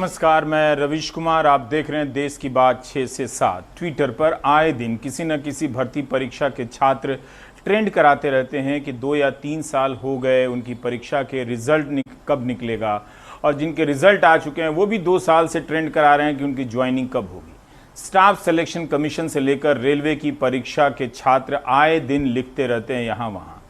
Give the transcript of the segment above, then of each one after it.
नमस्कार, मैं रविश कुमार। आप देख रहे हैं देश की बात 6 से 7। ट्विटर पर आए दिन किसी न किसी भर्ती परीक्षा के छात्र ट्रेंड कराते रहते हैं कि 2 या 3 साल हो गए, उनकी परीक्षा के रिजल्ट कब निकलेगा, और जिनके रिजल्ट आ चुके हैं वो भी 2 साल से ट्रेंड करा रहे हैं कि उनकी ज्वाइनिंग कब होगी। स्टाफ सिलेक्शन कमीशन से लेकर रेलवे की परीक्षा के छात्र आए दिन लिखते रहते हैं यहाँ वहाँ।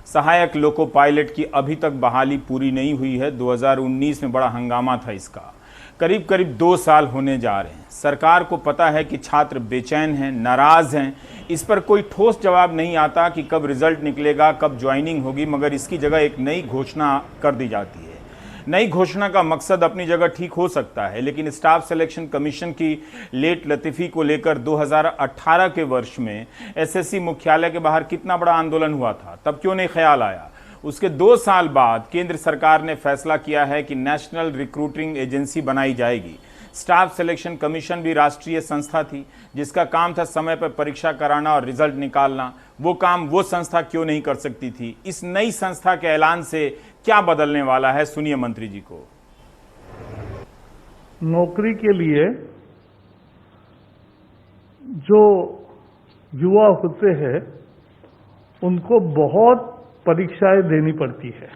सहायक लोको पायलट की अभी तक बहाली पूरी नहीं हुई है। 2019 में बड़ा हंगामा था इसका। करीब करीब 2 साल होने जा रहे हैं। सरकार को पता है कि छात्र बेचैन हैं, नाराज हैं। इस पर कोई ठोस जवाब नहीं आता कि कब रिजल्ट निकलेगा, कब ज्वाइनिंग होगी, मगर इसकी जगह एक नई घोषणा कर दी जाती है। नई घोषणा का मकसद अपनी जगह ठीक हो सकता है, लेकिन स्टाफ सिलेक्शन कमीशन की लेट लतीफ़ी को लेकर 2018 के वर्ष में एसएससी मुख्यालय के बाहर कितना बड़ा आंदोलन हुआ था, तब क्यों नहीं ख्याल आया। उसके 2 साल बाद केंद्र सरकार ने फैसला किया है कि नेशनल रिक्रूटिंग एजेंसी बनाई जाएगी। स्टाफ सिलेक्शन कमीशन भी राष्ट्रीय संस्था थी जिसका काम था समय पर परीक्षा कराना और रिजल्ट निकालना। वो काम वो संस्था क्यों नहीं कर सकती थी। इस नई संस्था के ऐलान से क्या बदलने वाला है, सुनिए मंत्री जी को। नौकरी के लिए जो युवा होते हैं उनको बहुत परीक्षाएं देनी पड़ती है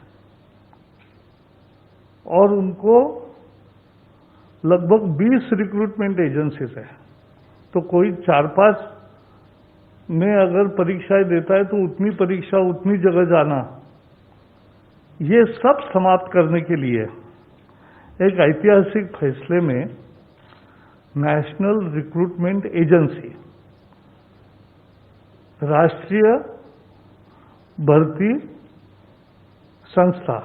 और उनको लगभग 20 रिक्रूटमेंट एजेंसीज है। तो कोई 4-5 में अगर परीक्षाएं देता है तो उतनी परीक्षा, उतनी जगह जाना, ये सब समाप्त करने के लिए एक ऐतिहासिक फैसले में नेशनल रिक्रूटमेंट एजेंसी, राष्ट्रीय भर्ती संस्था,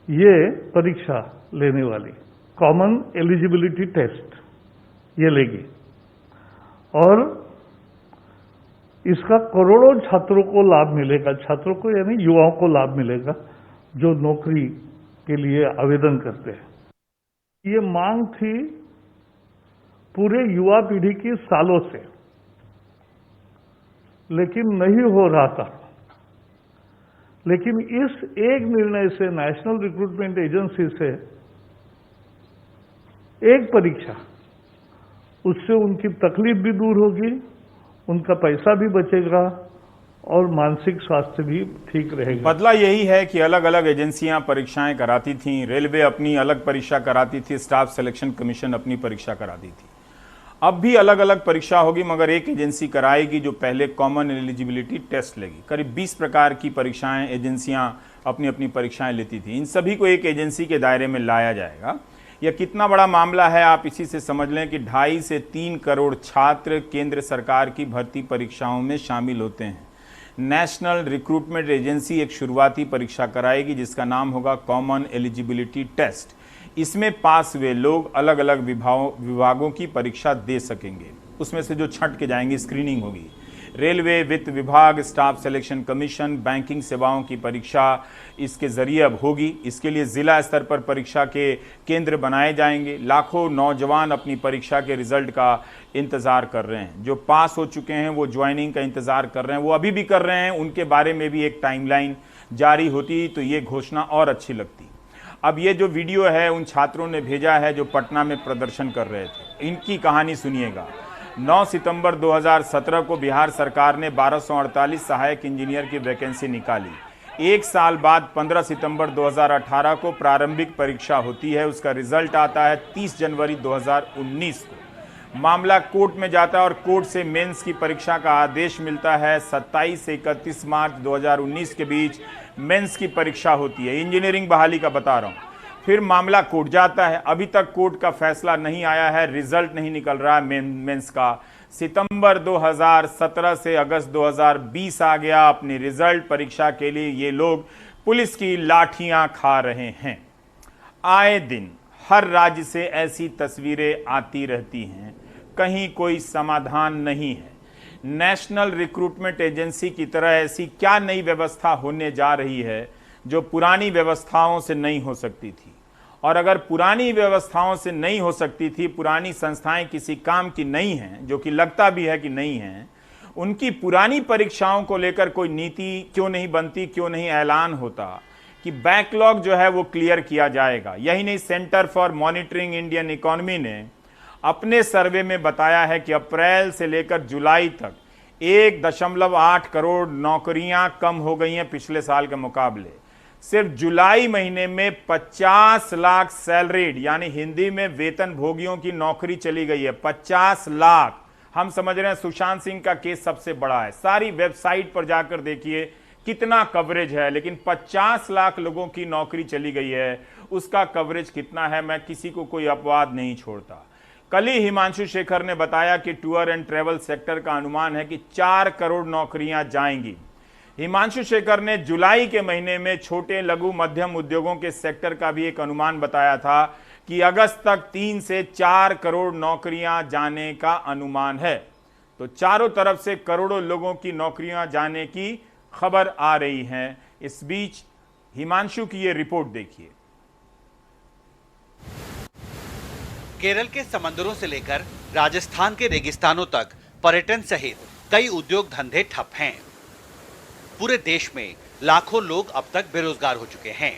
ये परीक्षा लेने वाली कॉमन एलिजिबिलिटी टेस्ट ये लेगी और इसका करोड़ों छात्रों को लाभ मिलेगा। छात्रों को यानी युवाओं को लाभ मिलेगा जो नौकरी के लिए आवेदन करते हैं। ये मांग थी पूरे युवा पीढ़ी की सालों से, लेकिन नहीं हो रहा था। लेकिन इस एक निर्णय से, नेशनल रिक्रूटमेंट एजेंसी से एक परीक्षा, उससे उनकी तकलीफ भी दूर होगी, उनका पैसा भी बचेगा और मानसिक स्वास्थ्य भी ठीक रहेगा। बदला यही है कि अलग अलग एजेंसियां परीक्षाएं कराती थीं। रेलवे अपनी अलग परीक्षा कराती थी, स्टाफ सिलेक्शन कमीशन अपनी परीक्षा कराती थी। अब भी अलग अलग परीक्षा होगी, मगर एक एजेंसी कराएगी जो पहले कॉमन एलिजिबिलिटी टेस्ट लेगी। करीब 20 प्रकार की परीक्षाएं एजेंसियां अपनी अपनी परीक्षाएं लेती थी। इन सभी को एक एजेंसी के दायरे में लाया जाएगा। यह कितना बड़ा मामला है आप इसी से समझ लें कि 2.5 से 3 करोड़ छात्र केंद्र सरकार की भर्ती परीक्षाओं में शामिल होते हैं। नेशनल रिक्रूटमेंट एजेंसी एक शुरुआती परीक्षा कराएगी जिसका नाम होगा कॉमन एलिजिबिलिटी टेस्ट। इसमें पास हुए लोग अलग अलग विभागों की परीक्षा दे सकेंगे। उसमें से जो छंट के जाएंगे स्क्रीनिंग होगी। रेलवे, वित्त विभाग, स्टाफ सिलेक्शन कमीशन, बैंकिंग सेवाओं की परीक्षा इसके जरिए अब होगी। इसके लिए जिला स्तर पर परीक्षा के केंद्र बनाए जाएंगे। लाखों नौजवान अपनी परीक्षा के रिजल्ट का इंतजार कर रहे हैं। जो पास हो चुके हैं वो ज्वाइनिंग का इंतजार कर रहे हैं, वो अभी भी कर रहे हैं। उनके बारे में भी एक टाइमलाइन जारी होती तो ये घोषणा और अच्छी लगती। अब ये जो वीडियो है उन छात्रों ने भेजा है जो पटना में प्रदर्शन कर रहे थे। इनकी कहानी सुनिएगा। 9 सितंबर 2017 को बिहार सरकार ने 1248 सहायक इंजीनियर की वैकेंसी निकाली। 1 साल बाद 15 सितंबर 2018 को प्रारंभिक परीक्षा होती है। उसका रिजल्ट आता है 30 जनवरी 2019 को। मामला कोर्ट में जाता है और कोर्ट से मेंस की परीक्षा का आदेश मिलता है। 27 से 31 मार्च 2019 के बीच मेंस की परीक्षा होती है। इंजीनियरिंग बहाली का बता रहा हूँ। फिर मामला कोर्ट जाता है। अभी तक कोर्ट का फैसला नहीं आया है, रिजल्ट नहीं निकल रहा है मेंस का। सितंबर 2017 से अगस्त 2020 आ गया। अपनी रिजल्ट परीक्षा के लिए ये लोग पुलिस की लाठियां खा रहे हैं। आए दिन हर राज्य से ऐसी तस्वीरें आती रहती हैं। कहीं कोई समाधान नहीं है। नेशनल रिक्रूटमेंट एजेंसी की तरह ऐसी क्या नई व्यवस्था होने जा रही है जो पुरानी व्यवस्थाओं से नहीं हो सकती थी। और अगर पुरानी व्यवस्थाओं से नहीं हो सकती थी, पुरानी संस्थाएं किसी काम की नहीं हैं, जो कि लगता भी है कि नहीं है, उनकी पुरानी परीक्षाओं को लेकर कोई नीति क्यों नहीं बनती, क्यों नहीं ऐलान होता, कि बैकलॉग जो है वो क्लियर किया जाएगा। यही नहीं, centre for monitoring Indian economy ने अपने सर्वे में बताया है कि अप्रैल से लेकर जुलाई तक 1.8 करोड़ नौकरियां कम हो गई हैं पिछले साल के मुकाबले। सिर्फ जुलाई महीने में 50 लाख सैलरीड यानी हिंदी में वेतन भोगियों की नौकरी चली गई है। 50 लाख। हम समझ रहे हैं सुशांत सिंह का केस सबसे बड़ा है, सारी वेबसाइट पर जाकर देखिए कितना कवरेज है, लेकिन 50 लाख लोगों की नौकरी चली गई है, उसका कवरेज कितना है मैं किसी को कोई अपवाद नहीं छोड़ता। कल ही हिमांशु शेखर ने बताया कि टूर एंड ट्रेवल सेक्टर का अनुमान है कि 4 करोड़ नौकरियां जाएंगी। हिमांशु शेखर ने जुलाई के महीने में छोटे लघु मध्यम उद्योगों के सेक्टर का भी एक अनुमान बताया था कि अगस्त तक 3 से 4 करोड़ नौकरियां जाने का अनुमान है। तो चारों तरफ से करोड़ों लोगों की नौकरियां जाने की खबर आ रही है। इस बीच हिमांशु की ये रिपोर्ट देखिए। केरल के समंदरों से लेकर राजस्थान के रेगिस्तानों तक पर्यटन सहित कई उद्योग धंधे ठप हैं। पूरे देश में लाखों लोग अब तक बेरोजगार हो चुके हैं।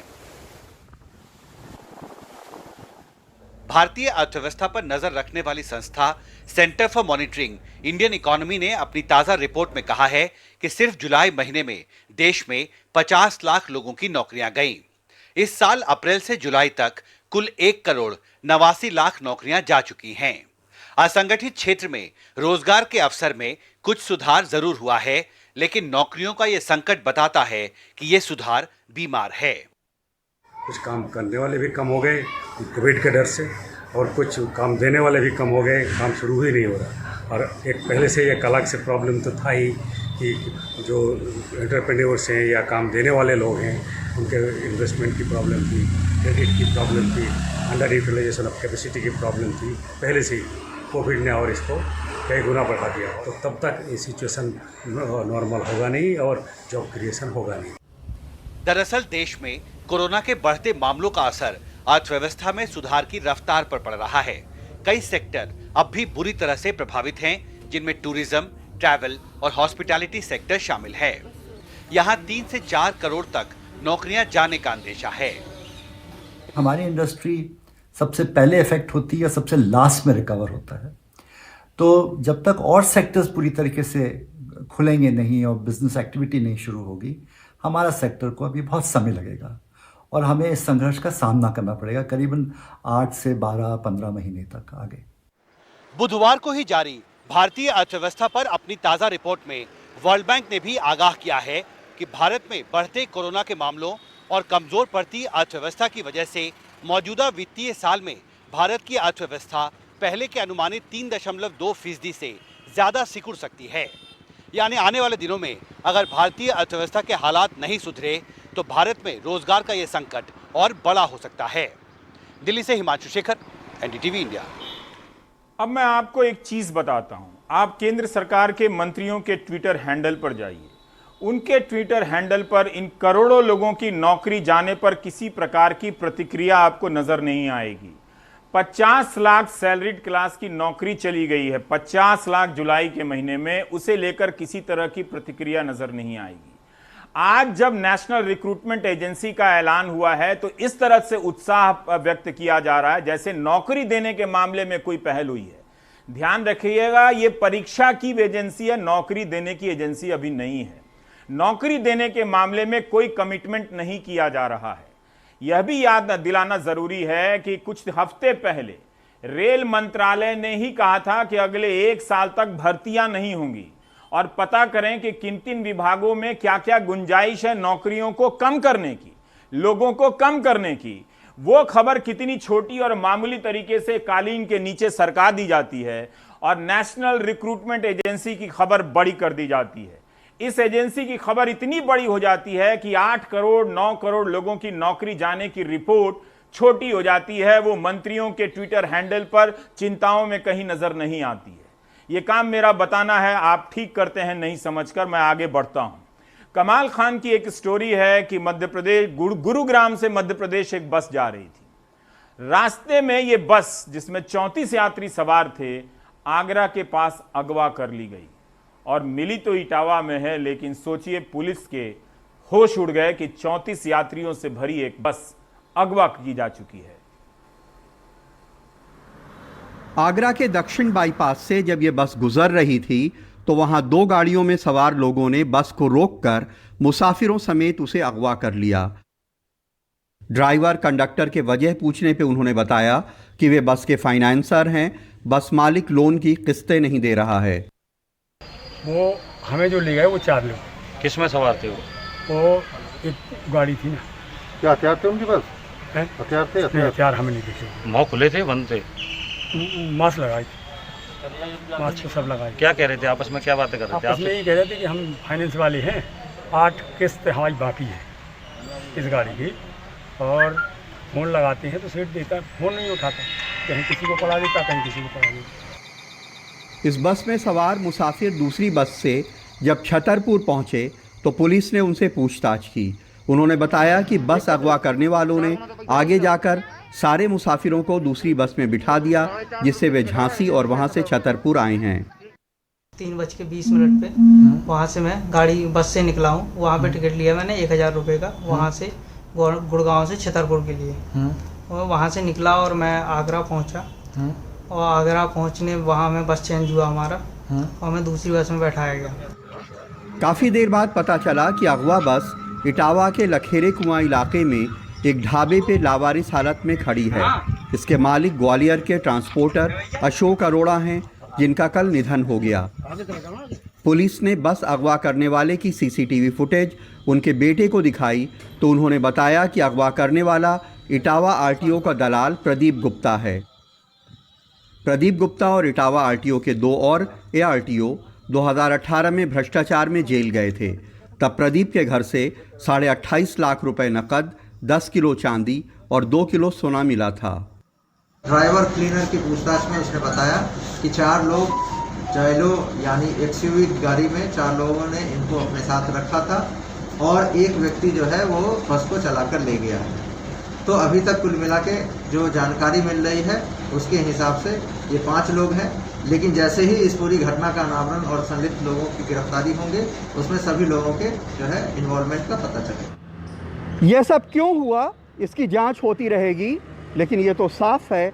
भारतीय अर्थव्यवस्था पर नजर रखने वाली संस्था centre for monitoring Indian economy ने अपनी ताजा रिपोर्ट में कहा है कि सिर्फ जुलाई महीने में देश में 50 लाख लोगों की नौकरियां गईं। इस साल अप्रैल से जुलाई तक कुल 1 करोड़ 89 लाख नौकरियां जा चुकी हैं। असंगठित क्षेत्र में रोजगार के अवसर में कुछ सुधार जरूर हुआ है, लेकिन नौकरियों का यह संकट बताता है कि यह सुधार बीमार है। कुछ काम करने वाले भी कम हो गए कोविड के डर से, और कुछ काम देने वाले भी कम हो गए, काम शुरू ही नहीं हो रहा। और एक पहले से एक अलग से प्रॉब्लम तो था ही कि जो एंटरप्रेन्योर्स हैं या काम देने वाले लोग हैं उनके इन्वेस्टमेंट की प्रॉब्लम थी, क्रेडिट की प्रॉब्लम थी, अंडर यूटिलाइजेशन ऑफ कैपेसिटी की प्रॉब्लम थी पहले से ही। कोविड ने और इसको कई गुना बढ़ा दिया, तो तब तक ये सिचुएशन नॉर्मल होगा नहीं और जॉब क्रिएशन होगा नहीं। दरअसल देश में कोरोना के बढ़ते मामलों का असर अर्थव्यवस्था में सुधार की रफ्तार पर पड़ रहा है। कई सेक्टर अब भी बुरी तरह से प्रभावित हैं, जिनमें टूरिज्म, ट्रैवल और हॉस्पिटैलिटी सेक्टर शामिल है। यहाँ 3 से 4 करोड़ तक नौकरियां जाने का अंदेशा है। हमारी इंडस्ट्री सबसे पहले इफेक्ट होती है और सबसे लास्ट में रिकवर होता है। तो जब तक और सेक्टर्स पूरी तरीके से खुलेंगे नहीं और बिजनेस एक्टिविटी नहीं शुरू होगी, हमारा सेक्टर को अभी बहुत समय लगेगा और हमें इस संघर्ष का सामना करना पड़ेगा करीबन 8 से 12-15 महीने तक आगे। बुधवार को ही जारी भारतीय अर्थव्यवस्था पर अपनी ताजा रिपोर्ट में वर्ल्ड बैंक ने भी आगाह किया है कि भारत में बढ़ते कोरोना के मामलों और कमजोर पड़ती अर्थव्यवस्था की वजह से मौजूदा वित्तीय साल में भारत की अर्थव्यवस्था पहले के अनुमानित 3.2% से ज्यादा सिकुड़ सकती है। यानी आने वाले दिनों में अगर भारतीय अर्थव्यवस्था के हालात नहीं सुधरे तो भारत में रोजगार का यह संकट और बड़ा हो सकता है। दिल्ली से हिमांशु शेखर, एनडीटीवी इंडिया। अब मैं आपको एक चीज बताता हूं। आप केंद्र सरकार के मंत्रियों के ट्विटर हैंडल पर जाइए। उनके ट्विटर हैंडल पर इन करोड़ों लोगों की नौकरी जाने पर किसी प्रकार की प्रतिक्रिया आपको नजर नहीं आएगी। 50 लाख सैलरीड क्लास की नौकरी चली गई है, 50 लाख जुलाई के महीने में, उसे लेकर किसी तरह की प्रतिक्रिया नजर नहीं आएगी। आज जब नेशनल रिक्रूटमेंट एजेंसी का ऐलान हुआ है तो इस तरह से उत्साह व्यक्त किया जा रहा है जैसे नौकरी देने के मामले में कोई पहल हुई है। ध्यान रखिएगा, ये परीक्षा की एजेंसी है, नौकरी देने की एजेंसी अभी नहीं है। नौकरी देने के मामले में कोई कमिटमेंट नहीं किया जा रहा है। यह भी याद दिलाना जरूरी है कि कुछ हफ्ते पहले रेल मंत्रालय ने ही कहा था कि अगले 1 साल तक भर्तियां नहीं होंगी और पता करें कि किन किन विभागों में क्या क्या गुंजाइश है नौकरियों को कम करने की, लोगों को कम करने की। वो खबर कितनी छोटी और मामूली तरीके से कालीन के नीचे सरका दी जाती है और नेशनल रिक्रूटमेंट एजेंसी की खबर बड़ी कर दी जाती है। इस एजेंसी की खबर इतनी बड़ी हो जाती है कि 8 करोड़ 9 करोड़ लोगों की नौकरी जाने की रिपोर्ट छोटी हो जाती है। वो मंत्रियों के ट्विटर हैंडल पर चिंताओं में कहीं नजर नहीं आती है। ये काम मेरा बताना है, आप ठीक करते हैं नहीं समझकर। मैं आगे बढ़ता हूं। कमाल खान की एक स्टोरी है कि मध्य प्रदेश गुरुग्राम से मध्य प्रदेश एक बस जा रही थी। रास्ते में ये बस, जिसमें 34 यात्री सवार थे, आगरा के पास अगवा कर ली गई और मिली तो इटावा में है, लेकिन सोचिए पुलिस के होश उड़ गए कि 34 यात्रियों से भरी एक बस अगवा की जा चुकी है। आगरा के दक्षिण बाईपास से जब ये बस गुजर रही थी तो वहां 2 गाड़ियों में सवार लोगों ने बस को रोककर मुसाफिरों समेत उसे अगवा कर लिया। ड्राइवर कंडक्टर के वजह पूछने पे उन्होंने बताया कि वे बस के फाइनेंसर हैं, बस मालिक लोन की किस्तें नहीं दे रहा है। वो हमें जो ले गए वो 4 लोग। किस में सवार थे वो? वो एक गाड़ी थी ना। क्या हथियार थे उनके पास? हथियार थे? हथियार हमें नहीं दिखे। मुँह खुले थे, बंद थे? मास्क लगाई थी, मास्क तो सब लगाए। क्या कह रहे थे आपस में, क्या बातें कर रहे थे? आपस में ये कह रहे थे कि हम फाइनेंस वाले हैं, 8 किस्त हमारी बाकी है इस गाड़ी की, और फ़ोन लगाते हैं तो सेठ देता, फ़ोन नहीं उठाता, कहीं किसी को पड़ा देता, कहीं किसी को पड़ा देता। इस बस में सवार मुसाफिर दूसरी बस से जब छतरपुर पहुंचे तो पुलिस ने उनसे पूछताछ की। उन्होंने बताया कि बस अगवा करने वालों ने आगे जाकर सारे मुसाफिरों को दूसरी बस में बिठा दिया, जिससे वे झांसी और वहां से छतरपुर आए हैं। 3:20 पे वहाँ से मैं गाड़ी बस से निकला हूँ। वहाँ पे टिकट लिया मैंने 1000 रुपये का, वहाँ से गुड़गांव से छतरपुर के लिए। और वहाँ से निकला और मैं आगरा पहुँचा, और आगरा पहुँचने वहाँ में बस चेंज हुआ हमारा, और मैं दूसरी बस में बैठाया गया। काफ़ी देर बाद पता चला कि अगवा बस इटावा के लखेरे कुआं इलाके में एक ढाबे पे लावारिस हालत में खड़ी है। इसके मालिक ग्वालियर के ट्रांसपोर्टर अशोक अरोड़ा हैं, जिनका कल निधन हो गया। पुलिस ने बस अगवा करने वाले की सीसीटीवी फुटेज उनके बेटे को दिखाई तो उन्होंने बताया कि अगवा करने वाला इटावा आरटीओ का दलाल प्रदीप गुप्ता है। प्रदीप गुप्ता और इटावा आरटीओ के 2 और एआरटीओ 2018 में भ्रष्टाचार में जेल गए थे। तब प्रदीप के घर से 28.5 लाख रुपए नकद, 10 किलो चांदी और 2 किलो सोना मिला था। ड्राइवर क्लीनर की पूछताछ में उसने बताया कि 4 लोग जैलो यानी एक्सयूवी गाड़ी में 4 लोगों ने इनको अपने साथ रखा था, और एक व्यक्ति जो है वो बस को चलाकर ले गया है। तो अभी तक कुल मिला के जो जानकारी मिल रही है उसके हिसाब से ये 5 लोग हैं, लेकिन जैसे ही इस पूरी घटना का अनावरण और संलिप्त लोगों की गिरफ्तारी होंगे उसमें सभी लोगों के जो है इन्वॉल्वमेंट का पता चलेगा। यह सब क्यों हुआ इसकी जांच होती रहेगी, लेकिन ये तो साफ है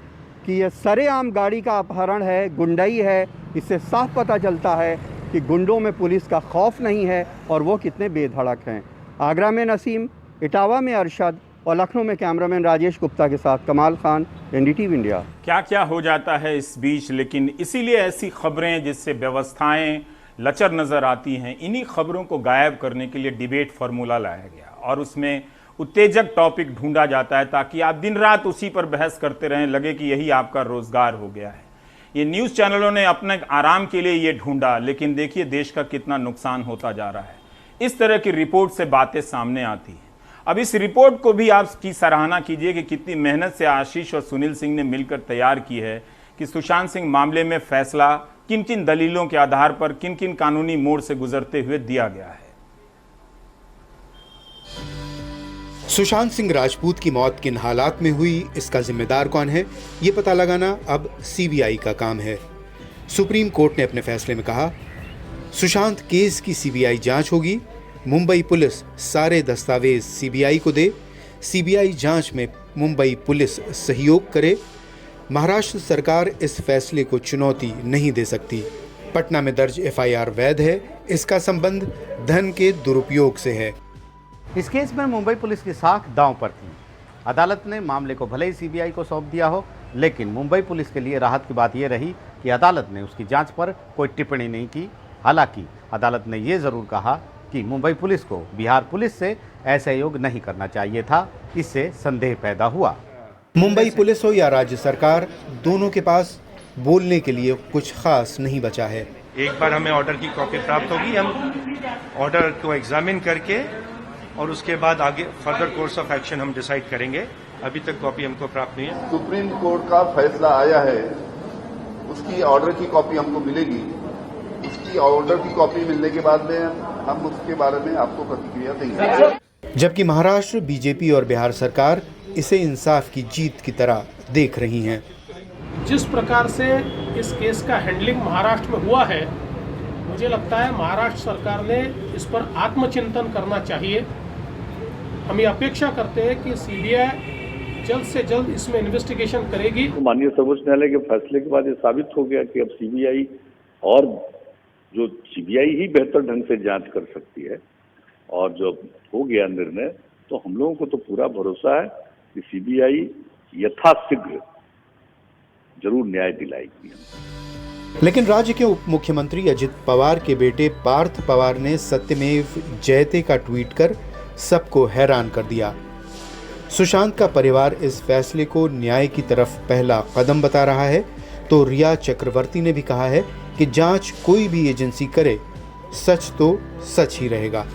कि यह सरेआम गाड़ी का अपहरण है, गुंडई है। इससे साफ पता चलता है कि गुंडों में पुलिस का खौफ नहीं है और वो कितने बेधड़क हैं। आगरा में नसीम, इटावा में अरशद और लखनऊ में कैमरामैन राजेश गुप्ता के साथ कमाल खान, एनडीटीवी इंडिया। क्या क्या हो जाता है इस बीच, लेकिन इसीलिए ऐसी खबरें जिससे व्यवस्थाएं लचर नजर आती हैं, इन्हीं खबरों को गायब करने के लिए डिबेट फार्मूला लाया गया और उसमें उत्तेजक टॉपिक ढूंढा जाता है ताकि आप दिन रात उसी पर बहस करते रहें, लगे कि यही आपका रोजगार हो गया है। ये न्यूज़ चैनलों ने अपने आराम के लिए ये ढूंढा, लेकिन देखिए देश का कितना नुकसान होता जा रहा है। इस तरह की रिपोर्ट से बातें सामने आती हैं। अब इस रिपोर्ट को भी आपकी सराहना कीजिए कि कितनी मेहनत से आशीष और सुनील सिंह ने मिलकर तैयार की है कि सुशांत सिंह मामले में फैसला किन किन दलीलों के आधार पर, किन किन कानूनी मोड़ से गुजरते हुए दिया गया है। सुशांत सिंह राजपूत की मौत किन हालात में हुई, इसका जिम्मेदार कौन है, ये पता लगाना अब सीबीआई का काम है। सुप्रीम कोर्ट ने अपने फैसले में कहा, सुशांत केस की सीबीआई जांच होगी, मुंबई पुलिस सारे दस्तावेज सीबीआई को दे, सीबीआई जांच में मुंबई पुलिस सहयोग करे। महाराष्ट्र सरकार इस फैसले को चुनौती नहीं दे सकती। पटना में दर्ज एफआईआर वैध है, इसका संबंध धन के दुरुपयोग से है। इस केस में मुंबई पुलिस की साख दांव पर थी। अदालत ने मामले को भले ही सीबीआई को सौंप दिया हो, लेकिन मुंबई पुलिस के लिए राहत की बात यह रही कि अदालत ने उसकी जांच पर कोई टिप्पणी नहीं की। हालांकि अदालत ने यह जरूर कहा कि मुंबई पुलिस को बिहार पुलिस से असहयोग नहीं करना चाहिए था, इससे संदेह पैदा हुआ। मुंबई पुलिस हो या राज्य सरकार, दोनों के पास बोलने के लिए कुछ खास नहीं बचा है। एक बार हमें ऑर्डर की कॉपी प्राप्त होगी, हम ऑर्डर को एग्जामिन करके और उसके बाद आगे फर्दर कोर्स ऑफ एक्शन हम डिसाइड करेंगे। अभी तक कॉपी हमको प्राप्त नहीं है। सुप्रीम कोर्ट का फैसला आया है, उसकी ऑर्डर की कॉपी हमको मिलेगी। उसकी ऑर्डर की कॉपी मिलने के बाद में हम उसके बारे में आपको प्रतिक्रिया देंगे। जबकि महाराष्ट्र बीजेपी और बिहार सरकार इसे इंसाफ की जीत की तरह देख रही हैं। जिस प्रकार से इस केस का हैंडलिंग महाराष्ट्र में हुआ है, मुझे लगता है महाराष्ट्र सरकार ने इस पर आत्मचिंतन करना चाहिए हम ये अपेक्षा करते हैं कि सीबीआई जल्द से जल्द इसमें इन्वेस्टिगेशन करेगी। माननीय सर्वोच्च न्यायालय के फैसले के बाद ये साबित हो गया कि अब सीबीआई और जो सीबीआई ही बेहतर ढंग से जांच कर सकती है, और जब हो गया निर्णय तो हम लोगों को तो पूरा भरोसा है कि सीबीआई यथाशीघ्र जरूर न्याय दिलाएगी। लेकिन राज्य के उप मुख्यमंत्री अजित पवार के बेटे पार्थ पवार ने सत्यमेव जयते का ट्वीट कर सबको हैरान कर दिया। सुशांत का परिवार इस फैसले को न्याय की तरफ पहला कदम बता रहा है, तो रिया चक्रवर्ती ने भी कहा है कि जांच कोई भी एजेंसी करे, सच तो सच ही रहेगा।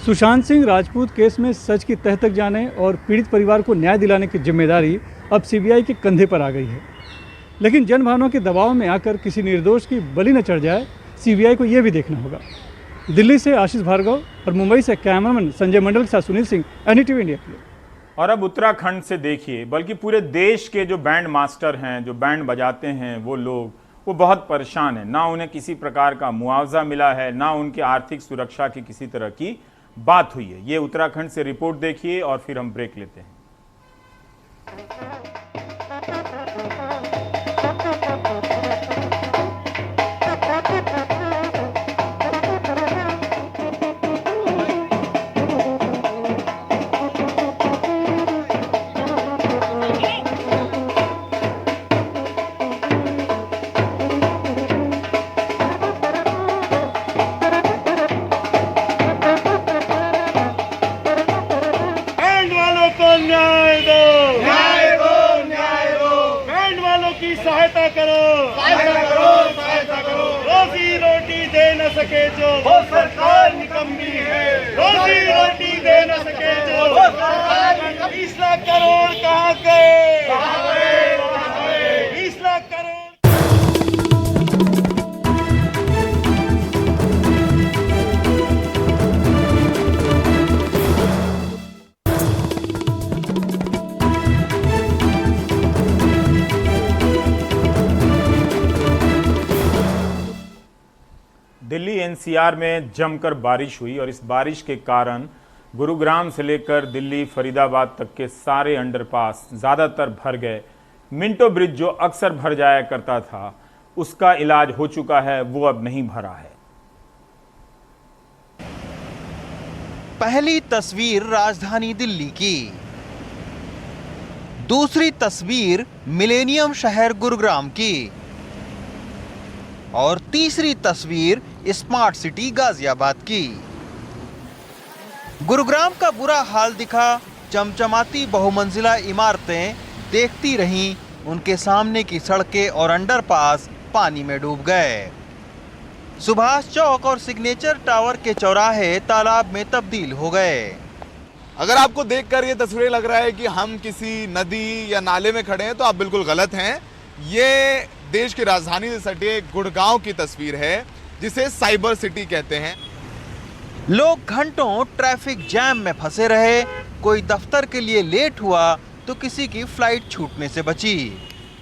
सुशांत सिंह राजपूत केस में सच की तह तक जाने और पीड़ित परिवार को न्याय दिलाने की जिम्मेदारी अब सीबीआई के कंधे पर आ गई है। लेकिन जनभावना के दबाव में आकर किसी निर्दोष की बलि न चढ़ जाए, सीबीआई को यह भी देखना होगा। दिल्ली से आशीष भार्गव और मुंबई से कैमरामैन संजय मंडल के साथ सुनील सिंह, एनडीटीवी इंडिया के लिए। और अब उत्तराखंड से देखिए, बल्कि पूरे देश के जो बैंड मास्टर हैं, जो बैंड बजाते हैं, वो लोग वो बहुत परेशान हैं। ना उन्हें किसी प्रकार का मुआवजा मिला है, ना उनकी आर्थिक सुरक्षा की किसी तरह की बात हुई है। ये उत्तराखंड से रिपोर्ट देखिए और फिर हम ब्रेक लेते हैं। जो वो सरकार निकम्मी है, रोजी रोटी दे न सके जो वो सरकार 20 लाख करोड़ कहाँ गए, 20 लाख करोड़। दिल्ली एनसीआर में जमकर बारिश हुई और इस बारिश के कारण गुरुग्राम से लेकर दिल्ली फरीदाबाद तक के सारे अंडरपास ज़्यादातर भर गए। मिंटो ब्रिज जो अक्सर भर जाया करता था, उसका इलाज हो चुका है, वो अब नहीं भरा है। पहली तस्वीर राजधानी दिल्ली की, दूसरी तस्वीर मिलेनियम शहर गुरुग्राम की और तीसरी तस्वीर स्मार्ट सिटी गाजियाबाद की। गुरुग्राम का बुरा हाल दिखा। चमचमाती बहुमंजिला इमारतें देखती रहीं, उनके सामने की सड़कें और अंडरपास पानी में डूब गए। सुभाष चौक और सिग्नेचर टावर के चौराहे तालाब में तब्दील हो गए। अगर आपको देखकर ये तस्वीरें लग रहा है कि हम किसी नदी या नाले में खड़े हैं, तो आप बिल्कुल गलत हैं। ये देश की राजधानी से सटे गुड़गांव की तस्वीर है, जिसे साइबर सिटी कहते हैं। लोग घंटों ट्रैफिक जैम में फंसे रहे। कोई दफ्तर के लिए लेट हुआ तो किसी की फ्लाइट छूटने से बची।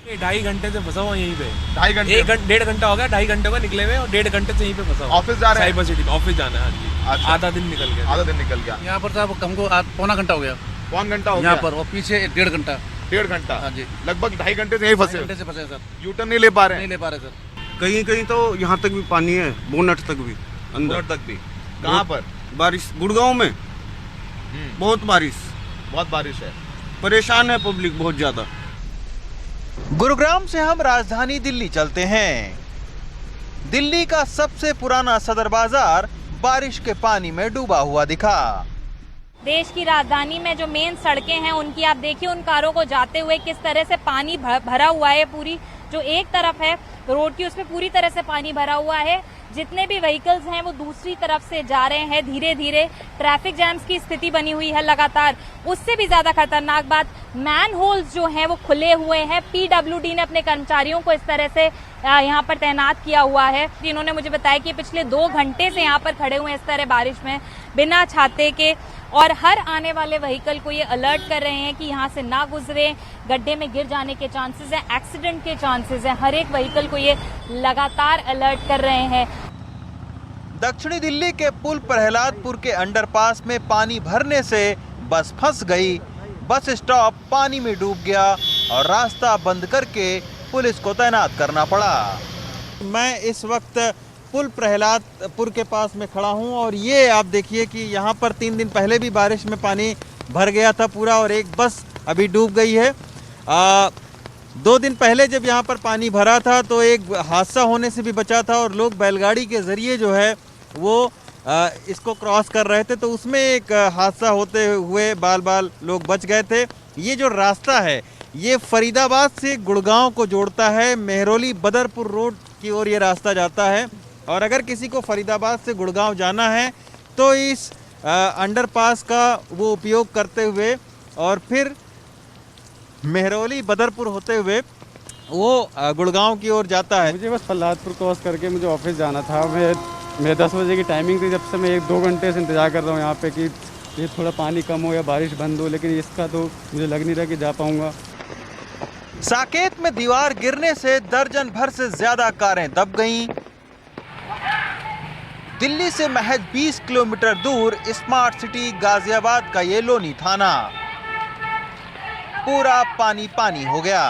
2.5 घंटे से फंसा हुआ यहीं पे। 2.5 घंटे? 1.5 घंटा हो गया, 2.5 घंटे में निकले हुए और 1.5 घंटे से यहीं पे फंसा हुआ। ऑफिस जा रहे हैं? साइबर सिटी में ऑफिस जाना है। हाँ जी। अच्छा। आधा दिन निकल गया। आधा दिन निकल गया। यहाँ पर साहब हमको पौना घंटा हो गया। पौन घंटा हो गया यहाँ पर, और पीछे 1.5 घंटा। 1.5 घंटा? हाँ जी। लगभग 2.5 घंटे से यहीं फंसे। 2.5 घंटे से फंसे सर। यूटर्न नहीं ले पा रहे? नहीं ले पा रहे सर। कहीं कहीं तो यहाँ तक भी पानी है, बोनट तक भी, अंदर बोनट तक भी। कहाँ पर? बारिश गुड़गांव में बहुत बारिश है। परेशान है पब्लिक बहुत ज्यादा। गुरुग्राम से हम राजधानी दिल्ली चलते हैं। दिल्ली का सबसे पुराना सदर बाजार बारिश के पानी में डूबा हुआ दिखा। देश की राजधानी में जो मेन सड़कें हैं, उनकी आप देखिए, उन कारों को जाते हुए किस तरह से पानी भरा हुआ है। पूरी जो एक तरफ है रोड की, उसमें पूरी तरह से पानी भरा हुआ है। जितने भी व्हीकल्स हैं वो दूसरी तरफ से जा रहे हैं धीरे धीरे। ट्रैफिक जैम्स की स्थिति बनी हुई है लगातार। उससे भी ज्यादा खतरनाक बात, मैन होल्स जो हैं वो खुले हुए हैं। पीडब्ल्यूडी ने अपने कर्मचारियों को इस तरह से यहाँ पर तैनात किया हुआ है। इन्होंने मुझे बताया कि पिछले 2 घंटे से यहाँ पर खड़े हुए हैं इस तरह बारिश में बिना छाते के, और हर आने वाले व्हीकल को ये अलर्ट कर रहे हैं कि यहाँ से ना गुजरे। गड्ढे में गिर जाने के चांसेस हैं, एक्सीडेंट के चांसेस हैं। हर एक व्हीकल को ये लगातार अलर्ट कर रहे हैं। दक्षिणी दिल्ली के पुल प्रहलादपुर के अंडरपास में पानी भरने से बस फंस गई। बस स्टॉप पानी में डूब गया और रास्ता बंद करके पुलिस को तैनात करना पड़ा। मैं इस वक्त पुल प्रहलादपुर के पास में खड़ा हूं और ये आप देखिए कि यहाँ पर 3 दिन पहले भी बारिश में पानी भर गया था पूरा और एक बस अभी डूब गई है। 2 दिन पहले जब यहाँ पर पानी भरा था तो एक हादसा होने से भी बचा था और लोग बैलगाड़ी के ज़रिए जो है वो इसको क्रॉस कर रहे थे, तो उसमें एक हादसा होते हुए बाल लोग बच गए थे। ये जो रास्ता है ये फरीदाबाद से गुड़गांव को जोड़ता है। मेहरौली बदरपुर रोड की ओर ये रास्ता जाता है और अगर किसी को फरीदाबाद से गुड़गांव जाना है तो इस अंडरपास का वो उपयोग करते हुए और फिर मेहरौली बदरपुर होते हुए वो गुड़गांव की ओर जाता है। मुझे बस प्रहलादपुर क्रॉस करके मुझे ऑफिस जाना था। मैं 10 बजे की टाइमिंग थी, जब से मैं 1-2 घंटे से इंतज़ार कर रहा हूँ यहाँ पे कि ये थोड़ा पानी कम हो या बारिश बंद हो, लेकिन इसका तो मुझे लग नहीं रहा कि जा पाऊँगा। साकेत में दीवार गिरने से दर्जन भर से ज्यादा कारें दब गईं। दिल्ली से महज 20 किलोमीटर दूर स्मार्ट सिटी गाजियाबाद का ये लोनी थाना पूरा पानी पानी हो गया,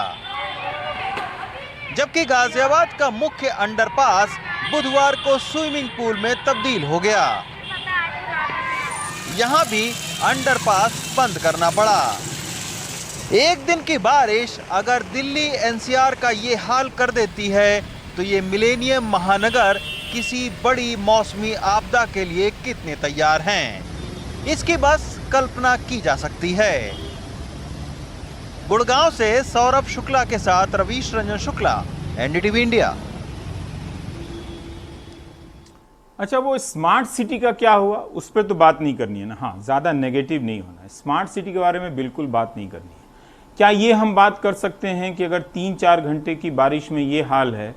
जबकि गाजियाबाद का मुख्य अंडरपास बुधवार को स्विमिंग पूल में तब्दील हो गया। यहां भी अंडरपास बंद करना पड़ा। एक दिन की बारिश अगर दिल्ली एनसीआर का ये हाल कर देती है तो ये मिलेनियम महानगर किसी बड़ी मौसमी आपदा के लिए कितने तैयार हैं, इसकी बस कल्पना की जा सकती है। गुड़गांव से सौरभ शुक्ला के साथ रवीश रंजन शुक्ला, एनडीटीवी इंडिया। अच्छा, वो स्मार्ट सिटी का क्या हुआ उस पर तो बात नहीं करनी है ना। हाँ, ज़्यादा नेगेटिव नहीं होना है। स्मार्ट सिटी के बारे में बिल्कुल बात नहीं करनी है। क्या ये हम बात कर सकते हैं कि अगर 3-4 घंटे की बारिश में ये हाल है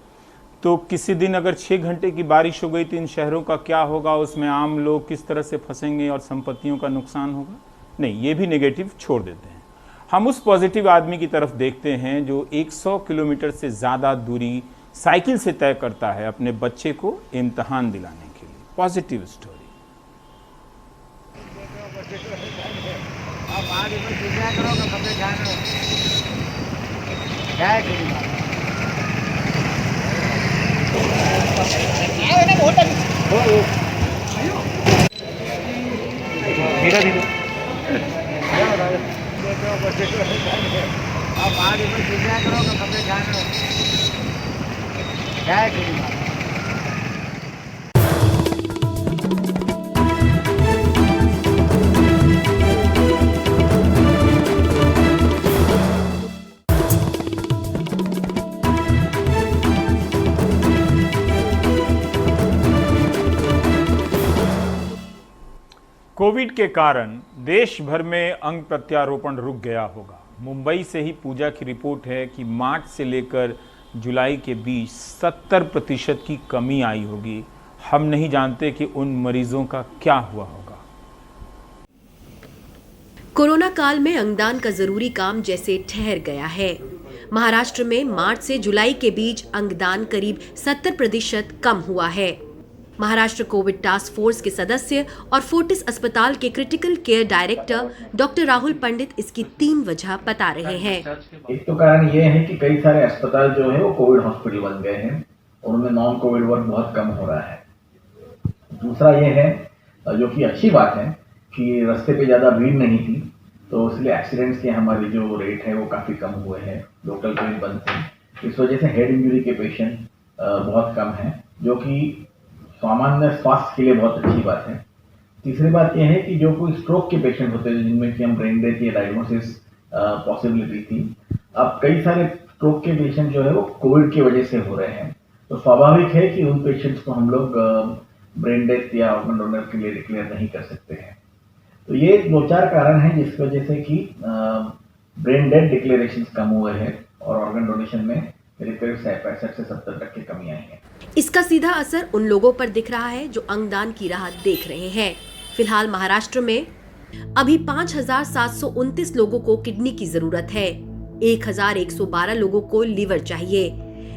तो किसी दिन अगर 6 घंटे की बारिश हो गई तो इन शहरों का क्या होगा, उसमें आम लोग किस तरह से फंसेंगे और संपत्तियों का नुकसान होगा? नहीं, ये भी नेगेटिव छोड़ देते हैं। हम उस पॉजिटिव आदमी की तरफ देखते हैं जो 100 किलोमीटर से ज़्यादा दूरी साइकिल से तय करता है अपने बच्चे को इम्तहान दिलाने के लिए। Positive story. कोविड के कारण देश भर में अंग प्रत्यारोपण रुक गया होगा। मुंबई से ही पूजा की रिपोर्ट है कि मार्च से लेकर जुलाई के बीच 70% की कमी आई होगी। हम नहीं जानते कि उन मरीजों का क्या हुआ होगा। कोरोना काल में अंगदान का जरूरी काम जैसे ठहर गया है। महाराष्ट्र में मार्च से जुलाई के बीच अंगदान करीब 70% कम हुआ है। महाराष्ट्र कोविड टास्क फोर्स के सदस्य और फोर्टिस अस्पताल के critical care director doctor Rahul Pandit इसकी 3 वजह बता रहे हैं। एक तो कारण ये है कि कई सारे अस्पताल जो है वो कोविड हॉस्पिटल बन गए हैं और उनमें नॉन कोविड वर्क बहुत कम हो रहा है। दूसरा ये है, जो कि अच्छी बात है, कि रास्ते पे ज़्यादा भीड़ नहीं थी तो इसलिए एक्सीडेंट्स के हमारे जो रेट है वो काफ़ी कम हुए हैं। लोकल क्लिनिक बंद थे, इस वजह से हेड इंजरी के पेशेंट बहुत कम हैं, जो कि सामान्य स्वास्थ्य के लिए बहुत अच्छी बात है। तीसरी बात यह है कि जो कोई स्ट्रोक के पेशेंट होते हैं जिनमें कि हम ब्रेन डेथ या डायग्नोसिस पॉसिबिलिटी थी, अब कई सारे स्ट्रोक के पेशेंट जो है वो कोविड की वजह से हो रहे हैं, तो स्वाभाविक है कि उन पेशेंट्स को हम लोग ब्रेन डेथ या ऑर्गन डोनर के लिए डिक्लेयर नहीं कर सकते हैं। तो ये 2-4 कारण हैं जिस वजह से कि ब्रेन डेथ डिक्लेरेशन कम हुए हैं और ऑर्गन डोनेशन में करीब 65 से 70% तक की कमी आई है। इसका सीधा असर उन लोगों पर दिख रहा है जो अंगदान की राह देख रहे हैं। फिलहाल महाराष्ट्र में अभी 5,729 लोगों को किडनी की जरूरत है, 1,112 लोगों को लीवर चाहिए,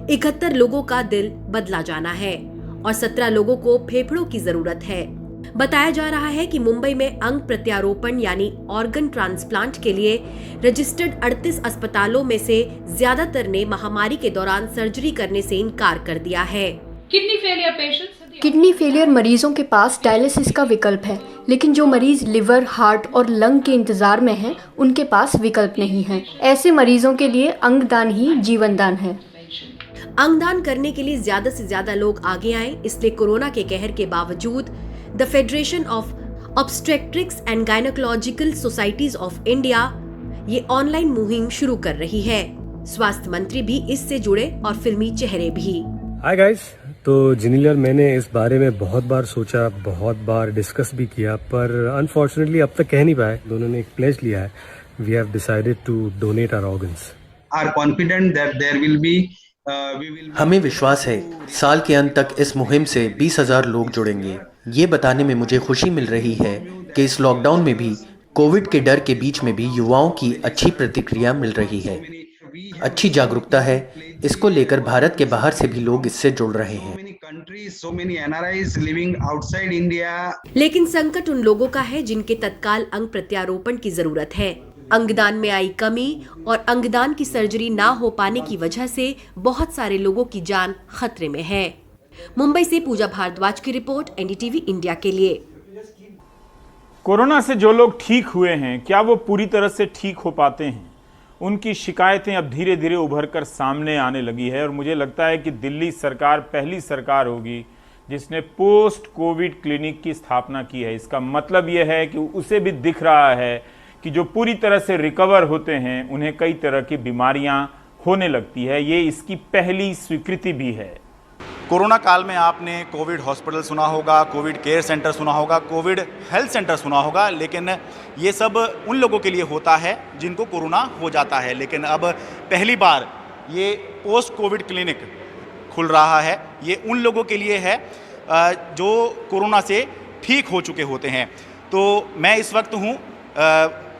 71 लोगों का दिल बदला जाना है और 17 लोगों को फेफड़ों की जरूरत है। बताया जा रहा है कि मुंबई में अंग प्रत्यारोपण यानी ऑर्गन ट्रांसप्लांट के लिए रजिस्टर्ड 38 अस्पतालों में से ज्यादातर ने महामारी के दौरान सर्जरी करने से इनकार कर दिया है। किडनी फेलियर मरीजों के पास डायलिसिस का विकल्प है, लेकिन जो मरीज लिवर, हार्ट और लंग के इंतजार में हैं, उनके पास विकल्प नहीं है। ऐसे मरीजों के लिए अंगदान ही जीवन दान है। अंगदान करने के लिए ज्यादा से ज्यादा लोग आगे आए, इसलिए कोरोना के कहर के बावजूद the federation of obstetrics and gynaecological societies of India ये ऑनलाइन मुहिम शुरू कर रही है। स्वास्थ्य मंत्री भी इससे जुड़े और फिल्मी चेहरे भी। हाय गाइस, तो जिनील और मैंने इस बारे में बहुत बार सोचा, बहुत बार डिस्कस भी किया, पर अनफॉर्चुनेटली अब तक कह नहीं पाए। दोनों ने एक प्लेज लिया है, we have decided to donate our organs. Are confident that there will be हमें विश्वास है साल के अंत तक इस मुहिम से 20,000 लोग जुड़ेंगे। ये बताने में मुझे खुशी मिल रही है कि इस लॉकडाउन में भी कोविड के डर के बीच में भी युवाओं की अच्छी प्रतिक्रिया मिल रही है, अच्छी जागरूकता है। इसको लेकर भारत के बाहर से भी लोग इससे जुड़ रहे हैं। लेकिन संकट उन लोगों का है जिनके तत्काल अंग प्रत्यारोपण की जरूरत है। अंगदान में आई कमी और अंगदान की सर्जरी ना हो पाने की वजह से बहुत सारे लोगों की जान खतरे में है। मुंबई से पूजा भारद्वाज की रिपोर्ट, एनडीटीवी इंडिया के लिए। कोरोना से जो लोग ठीक हुए हैं, क्या वो पूरी तरह से ठीक हो पाते हैं? उनकी शिकायतें अब धीरे धीरे उभर कर सामने आने लगी है और मुझे लगता है कि दिल्ली सरकार पहली सरकार होगी जिसने पोस्ट कोविड क्लिनिक की स्थापना की है। इसका मतलब यह है कि उसे भी दिख रहा है कि जो पूरी तरह से रिकवर होते हैं उन्हें कई तरह की बीमारियां होने लगती है। ये इसकी पहली स्वीकृति भी है। कोरोना काल में आपने कोविड हॉस्पिटल सुना होगा, कोविड केयर सेंटर सुना होगा, कोविड हेल्थ सेंटर सुना होगा, लेकिन ये सब उन लोगों के लिए होता है जिनको कोरोना हो जाता है। लेकिन अब पहली बार ये पोस्ट कोविड क्लिनिक खुल रहा है। ये उन लोगों के लिए है जो कोरोना से ठीक हो चुके होते हैं। तो मैं इस वक्त हूँ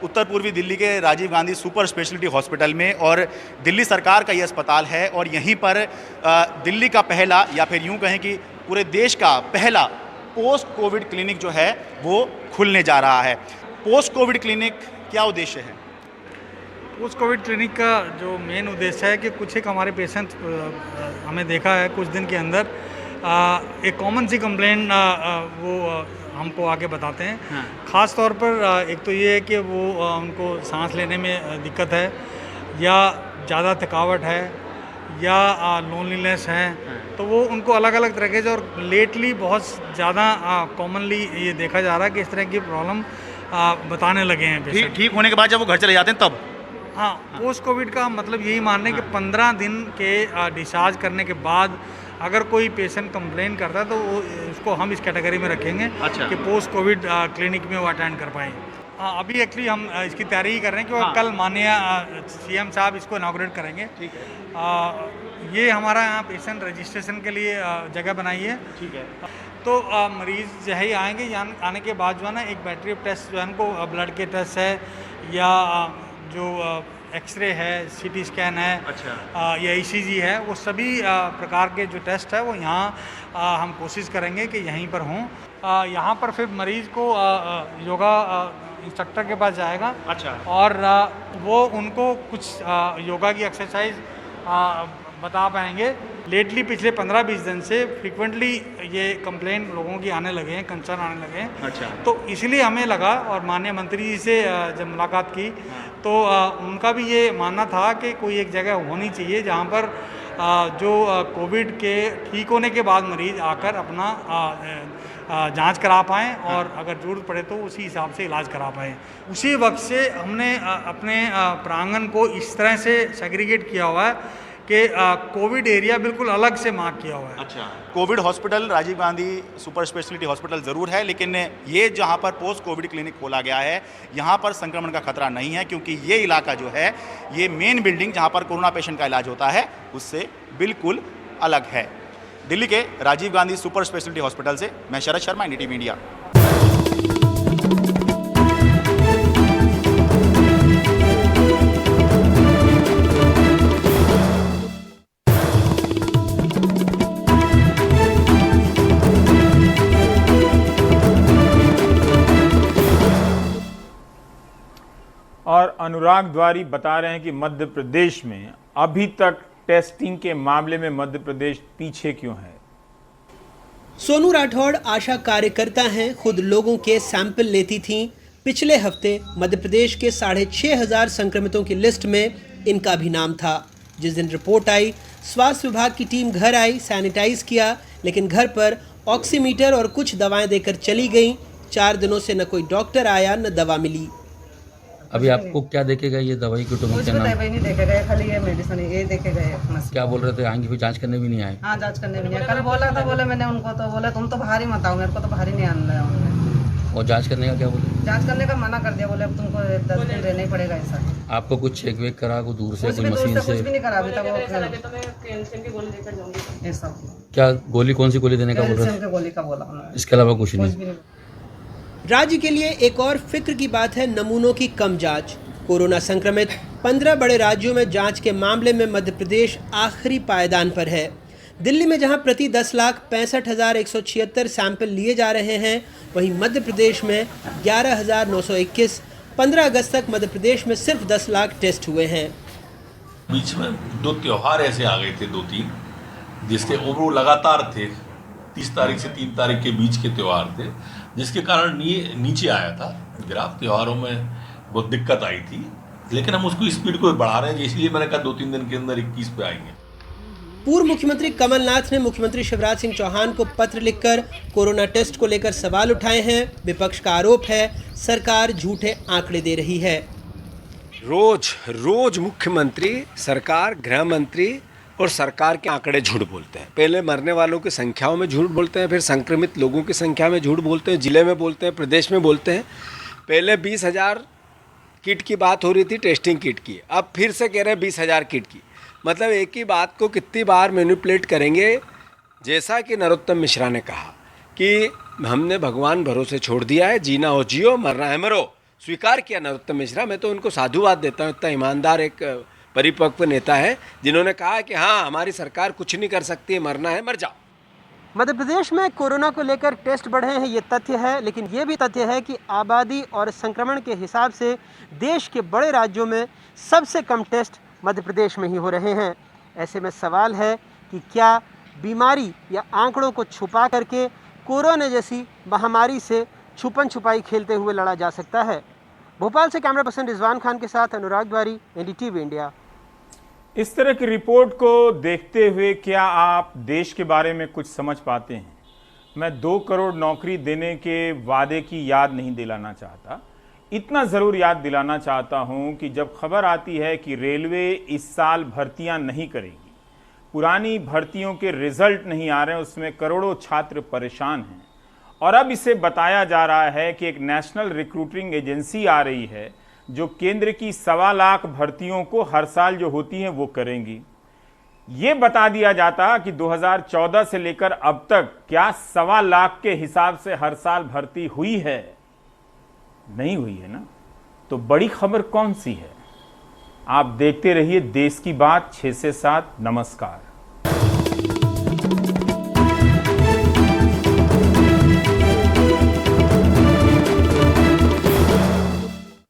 उत्तर पूर्वी दिल्ली के Rajiv Gandhi super speciality hospital में और दिल्ली सरकार का ये अस्पताल है और यहीं पर दिल्ली का पहला या फिर यूं कहें कि पूरे देश का पहला पोस्ट कोविड क्लिनिक जो है वो खुलने जा रहा है। पोस्ट कोविड क्लिनिक क्या उद्देश्य है? पोस्ट कोविड क्लिनिक का जो मेन उद्देश्य है कि कुछ एक हमारे पेशेंट हमें देखा है कुछ दिन के अंदर एक कॉमन सी कंप्लेन वो हमको आके बताते हैं। हाँ। ख़ास तौर पर एक तो ये है कि वो उनको सांस लेने में दिक्कत है या ज़्यादा थकावट है या लोनलीनेस है। हाँ। तो वो उनको अलग अलग तरीके से और लेटली बहुत ज़्यादा कॉमनली ये देखा जा रहा है कि इस तरह की प्रॉब्लम बताने लगे हैं पेशेंट। ठीक होने के बाद जब वो घर चले जाते हैं तब? हाँ, पोस्ट कोविड का मतलब यही मानने कि 15 दिन के डिस्चार्ज करने के बाद अगर कोई पेशेंट कंप्लेन करता है तो वो उसको हम इस कैटेगरी में रखेंगे। अच्छा। कि पोस्ट कोविड क्लिनिक में वो अटेंड कर पाएँ। अभी एक्चुअली हम इसकी तैयारी ही कर रहे हैं कि कल माननीय सीएम साहब इसको इनॉग्रेट करेंगे। ठीक है। ये हमारा यहाँ पेशेंट रजिस्ट्रेशन के लिए जगह बनाई है। ठीक है। तो मरीज़ जो है आएंगे, यहाँ आने के बाद जो है ना एक बैटरी ऑफ टेस्ट जो है उनको ब्लड के टेस्ट है या जो एक्सरे है, सीटी स्कैन है। अच्छा। या ईसीजी है, वो सभी प्रकार के जो टेस्ट है वो यहाँ हम कोशिश करेंगे कि यहीं पर हों। यहाँ पर फिर मरीज़ को योगा इंस्ट्रक्टर के पास जाएगा। अच्छा। और वो उनको कुछ योगा की एक्सरसाइज बता पाएंगे। लेटली पिछले 15-20 दिन से फ्रीक्वेंटली ये कंप्लेन लोगों की आने लगे हैं, कंसर्न आने लगे हैं। अच्छा। तो इसलिए हमें लगा और माननीय मंत्री जी से जब मुलाकात की तो उनका भी ये मानना था कि कोई एक जगह होनी चाहिए जहाँ पर जो कोविड के ठीक होने के बाद मरीज़ आकर अपना जांच करा पाएँ और अगर ज़रूरत पड़े तो उसी हिसाब से इलाज करा पाएँ। उसी वक्त से हमने अपने प्रांगण को इस तरह से सेग्रीगेट किया हुआ है कि कोविड एरिया बिल्कुल अलग से मार्क किया हुआ है। अच्छा। Covid hospital Rajiv Gandhi super speciality hospital ज़रूर है, लेकिन ये जहाँ पर पोस्ट कोविड क्लिनिक खोला गया है यहाँ पर संक्रमण का खतरा नहीं है, क्योंकि ये इलाका जो है ये मेन बिल्डिंग जहाँ पर कोरोना पेशेंट का इलाज होता है उससे बिल्कुल अलग है। दिल्ली के Rajiv Gandhi super speciality hospital से मैं शरद शर्मा, एनडीटीवी इंडिया। और अनुराग द्वारी बता रहे हैं कि मध्य प्रदेश में अभी तक टेस्टिंग के मामले में मध्य प्रदेश पीछे क्यों है। सोनू राठौड़ आशा कार्यकर्ता हैं, खुद लोगों के सैंपल लेती थीं। पिछले हफ्ते मध्य प्रदेश के 6,500 संक्रमितों की लिस्ट में इनका भी नाम था। जिस दिन रिपोर्ट आई, स्वास्थ्य विभाग की टीम घर आई, सैनिटाइज किया, लेकिन घर पर ऑक्सीमीटर और कुछ दवाएं देकर चली गईं। 4 दिनों से न कोई डॉक्टर आया न दवा मिली। अभी आपको क्या देखे गए? ये दवाई की कुछ भी दवाई नहीं देखे गए, खाली ये मेडिसिन ये देखे गए। क्या बोल रहे थे? आएंगे फिर जांच करने भी नहीं आए? हाँ, जांच करने भी नहीं आए। कल बोला था, बोले मैंने उनको, तो बोले तुम तो बाहर ही मत आओ, मेरे को तो बाहर ही नहीं आना है उन्होंने। और जांच करने का क्या बोले? जांच करने का मना कर दिया, बोले अब तुमको 10 दिन रहना ही पड़ेगा ऐसा। आपको कुछ चेक वेक करा को दूर से, कोई मशीन से? कुछ भी नहीं करा अभी तक। ये सब क्या गोली, कौन सी गोली देने का बोल रहे थे? गोली का बोला उन्होंने, इसके अलावा कुछ नहीं। राज्य के लिए एक और फिक्र की बात है नमूनों की कम जांच। कोरोना संक्रमित 15 बड़े राज्यों में जांच के मामले में मध्य प्रदेश आखिरी पायदान पर है। दिल्ली में जहां प्रति 10,65,176 सैंपल लिए जा रहे हैं, वहीं मध्य प्रदेश में 11,921। 15 अगस्त तक मध्य प्रदेश में सिर्फ 10 लाख टेस्ट हुए हैं। बीच में 2 त्योहार ऐसे आ गए थे, 2-3, जिसके वो लगातार थे। 30 तारीख से 3 तारीख के बीच के त्यौहार थे, जिसके कारण नीचे आया था ग्राफ। त्योहारों में बहुत दिक्कत आई थी, लेकिन हम उसको स्पीड को बढ़ा रहे हैं, इसलिए मैंने कहा 2-3 दिन के अंदर 21 पे आएंगे। पूर्व मुख्यमंत्री कमलनाथ ने मुख्यमंत्री शिवराज सिंह चौहान को पत्र लिखकर कोरोना टेस्ट को लेकर सवाल उठाए हैं। विपक्ष का आरोप है सरकार झूठे आंकड़े दे रही है। रोज मुख्यमंत्री, सरकार, गृह मंत्री और सरकार के आंकड़े झूठ बोलते हैं। पहले मरने वालों की संख्याओं में झूठ बोलते हैं, फिर संक्रमित लोगों की संख्या में झूठ बोलते हैं, जिले में बोलते हैं, प्रदेश में बोलते हैं। पहले 20,000 किट की बात हो रही थी, टेस्टिंग किट की, अब फिर से कह रहे हैं 20,000 किट की। मतलब एक ही बात को कितनी बार मैनिपुलेट करेंगे। जैसा कि नरोत्तम मिश्रा ने कहा कि हमने भगवान भरोसे छोड़ दिया है, जीना हो जियो, मरना है मरो। स्वीकार किया नरोत्तम मिश्रा। मैं तो उनको साधुवाद देता हूँ, इतना ईमानदार एक परिपक्व नेता है जिन्होंने कहा कि हाँ, हमारी सरकार कुछ नहीं कर सकती है, मरना है मर जाओ। मध्य प्रदेश में कोरोना को लेकर टेस्ट बढ़े हैं, ये तथ्य है, लेकिन ये भी तथ्य है कि आबादी और संक्रमण के हिसाब से देश के बड़े राज्यों में सबसे कम टेस्ट मध्य प्रदेश में ही हो रहे हैं। ऐसे में सवाल है कि क्या बीमारी या आंकड़ों को छुपा करके कोरोना जैसी महामारी से छुपन छुपाई खेलते हुए लड़ा जा सकता है। भोपाल से कैमरा पर्सन रिजवान खान के साथ अनुराग द्वारी, NDTV इंडिया। इस तरह की रिपोर्ट को देखते हुए क्या आप देश के बारे में कुछ समझ पाते हैं? मैं 2 करोड़ नौकरी देने के वादे की याद नहीं दिलाना चाहता, इतना ज़रूर याद दिलाना चाहता हूं कि जब खबर आती है कि रेलवे इस साल भर्तियां नहीं करेगी, पुरानी भर्तियों के रिजल्ट नहीं आ रहे हैं, उसमें करोड़ों छात्र परेशान हैं, और अब इसे बताया जा रहा है कि एक नेशनल रिक्रूटिंग एजेंसी आ रही है जो केंद्र की 1.25 लाख भर्तियों को हर साल जो होती हैं वो करेंगी। ये बता दिया जाता कि 2014 से लेकर अब तक क्या 1.25 लाख के हिसाब से हर साल भर्ती हुई है? नहीं हुई है ना। तो बड़ी खबर कौन सी है? आप देखते रहिए देश की बात 6 से 7। नमस्कार।